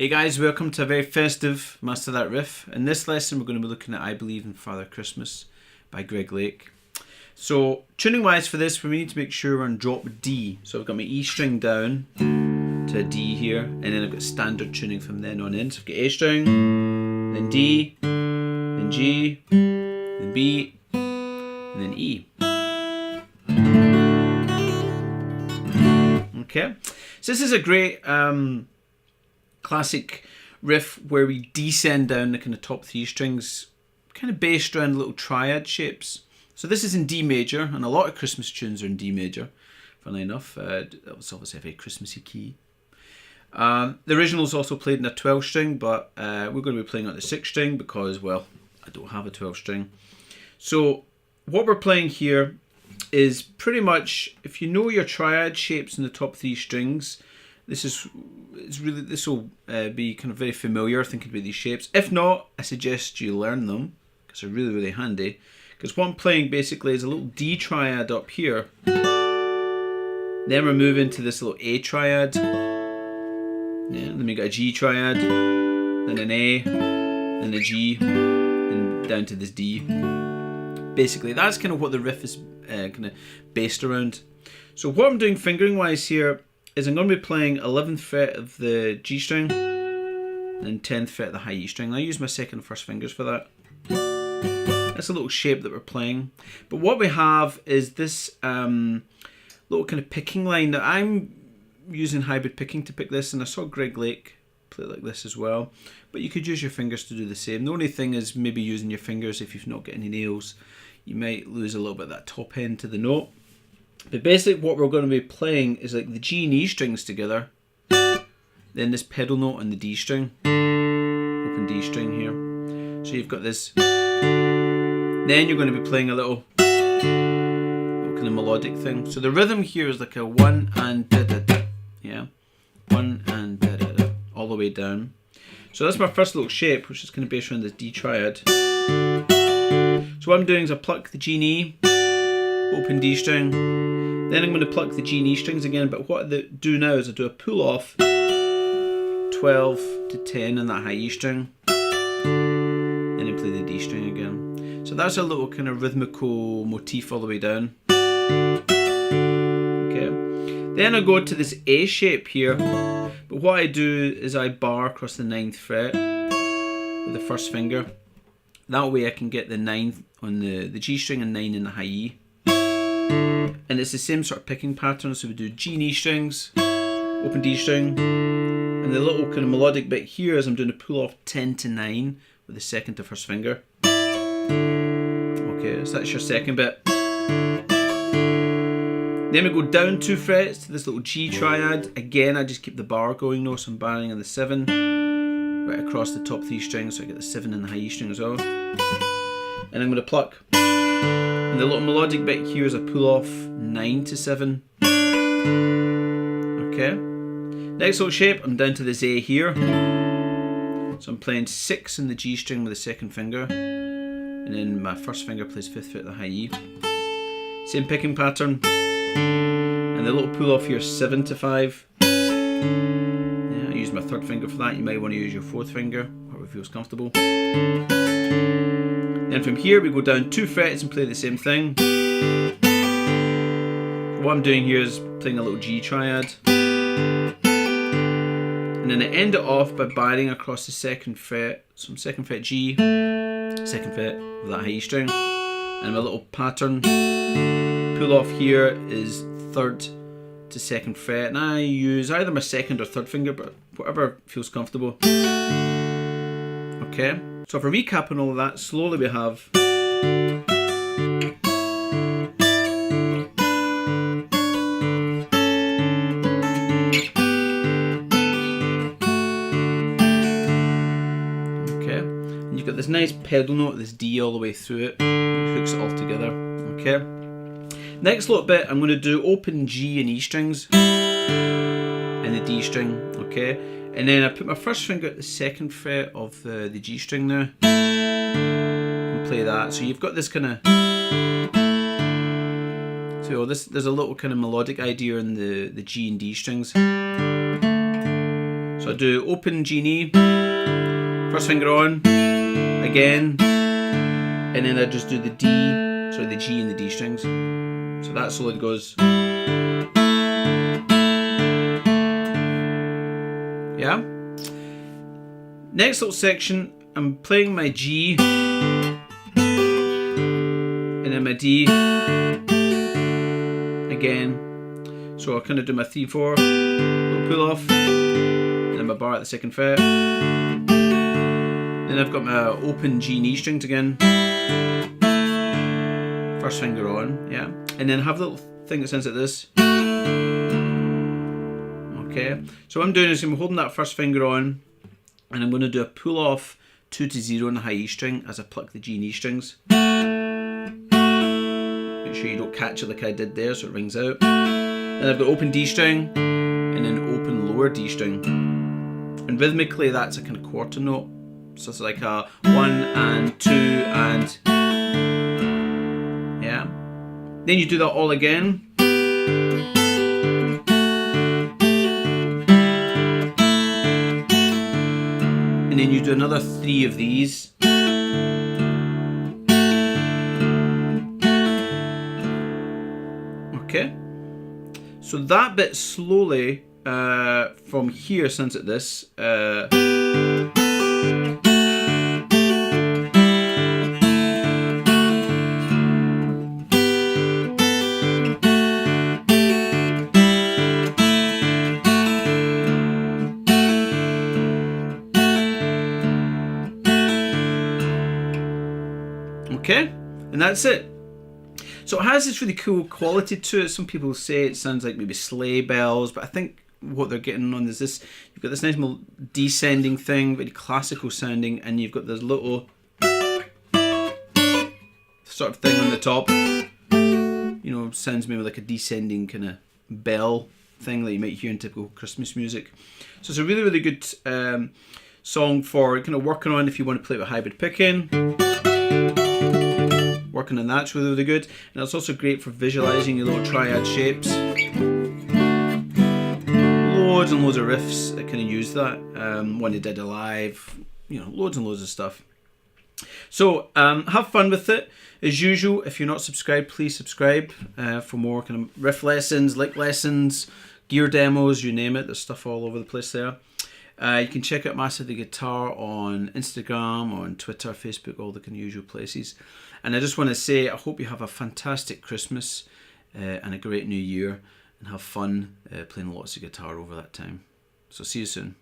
Hey guys, welcome to a very festive Master That Riff. In this lesson we're going to be looking at I Believe in Father Christmas by Greg Lake. So tuning wise for this, we need to make sure we're on drop D. So I've got my E string down to a D here, and then I've got standard tuning from then on in. So I've got A string, then D, then G, then B, and then E. Okay, so this is a great classic riff where we descend down the kind of top three strings, kind of based around little triad shapes. So this is in D major, and a lot of Christmas tunes are in D major, funnily enough. That was obviously a very Christmassy key. The original is also played in a 12 string, but we're going to be playing on the 6 string because, well, I don't have a 12 string. So what we're playing here is pretty much, if you know your triad shapes in the top 3 strings, this will be kind of very familiar thinking about these shapes. If not, I suggest you learn them because they're really, really handy. Because what I'm playing basically is a little D triad up here. Then we're moving to this little A triad. Yeah, then we got a G triad, then an A, then a G, and down to this D. Basically, that's kind of what the riff is kind of based around. So what I'm doing fingering wise here is I'm going to be playing 11th fret of the G string and then 10th fret of the high E string. And I use my second and first fingers for that. That's a little shape that we're playing. But what we have is this little kind of picking line that I'm using hybrid picking to pick this, and I saw Greg Lake play it like this as well. But you could use your fingers to do the same. The only thing is maybe using your fingers, if you've not got any nails, you might lose a little bit of that top end to the note. But basically what we're going to be playing is like the G and E strings together, then this pedal note on the D string, open D string here. So you've got this, then you're going to be playing a little kind of melodic thing. So the rhythm here is like a 1 and da da da, yeah, 1 and da da da, all the way down. So that's my first little shape, which is kind of based around this D triad. So what I'm doing is I pluck the G and E, open D string, then I'm going to pluck the G and E strings again, but what I do now is I do a pull off 12 to 10 on that high E string, then I play the D string again. So that's a little kind of rhythmical motif all the way down. Okay, then I go to this A shape here, but what I do is I bar across the 9th fret with the first finger. That way I can get the 9th on the G string and 9 in the high E. And it's the same sort of picking pattern, so we do G and E strings, open D string, and the little kind of melodic bit here is I'm doing a pull off 10 to 9 with the second to first finger. Okay, so that's your second bit. Then we go down 2 frets to this little G triad. Again, I just keep the bar going though, so I'm barring on the 7 right across the top 3 strings, so I get the 7 in the high E string as well. And I'm going to pluck. And the little melodic bit here is a pull off 9 to 7. Okay. Next little shape, I'm down to this A here. So I'm playing 6 in the G string with the second finger. And then my first finger plays 5th fret of the high E. Same picking pattern. And the little pull off here is 7 to 5. Yeah, I use my third finger for that. You might want to use your fourth finger, whatever feels comfortable. Then from here we go down 2 frets and play the same thing. What I'm doing here is playing a little G triad. And then I end it off by barring across the 2nd fret. So I'm 2nd fret G, 2nd fret with that high E string. And my little pattern pull off here is 3rd to 2nd fret. And I use either my 2nd or 3rd finger, but whatever feels comfortable. Okay. So if we're recapping all of that, slowly we have okay, and you've got this nice pedal note, this D all the way through it, which hooks it all together. Okay. Next little bit, I'm going to do open G and E strings and the D string. Okay. And then I put my first finger at the 2nd fret of the G string there and play that. So you've got this kind of, so there's a little kind of melodic idea in the G and D strings. So So I do open G and E, first finger on, again, and then I just do the D, sorry, the G and the D strings. So that solo goes. Yeah. Next little section, I'm playing my G, and then my D, again. So I kind of do my 3/4, little pull off, and then my bar at the 2nd fret. Then I've got my open G and E strings again. First finger on, yeah. And then I have a little thing that sounds like this. Okay. So what I'm doing is I'm holding that first finger on, and I'm going to do a pull off 2 to 0 on the high E string as I pluck the G and E strings. Make sure you don't catch it like I did there so it rings out. Then I've got open D string, and then open lower D string. And rhythmically that's a kind of quarter note. So it's like a 1 and 2 and... yeah. Then you do that all again. And then you do another 3 of these. Okay. So that bit slowly from here sounds like this. Okay, and that's it. So it has this really cool quality to it. Some people say it sounds like maybe sleigh bells, but I think what they're getting on is this. You've got this nice little descending thing, very classical sounding, and you've got this little sort of thing on the top. You know, sounds maybe like a descending kind of bell thing that you might hear in typical Christmas music. So it's a really, really good song for kind of working on if you want to play with hybrid picking. Working on that's really, really good. And it's also great for visualizing your little triad shapes. Loads and loads of riffs that kind of use that. One they did alive, you know, loads and loads of stuff. So have fun with it. As usual, if you're not subscribed, please subscribe for more kind of riff lessons, lick lessons, gear demos, you name it. There's stuff all over the place there. You can check out Master the Guitar on Instagram, on Twitter, Facebook, all the kind of usual places. And I just want to say, I hope you have a fantastic Christmas and a great new year, and have fun playing lots of guitar over that time. So see you soon.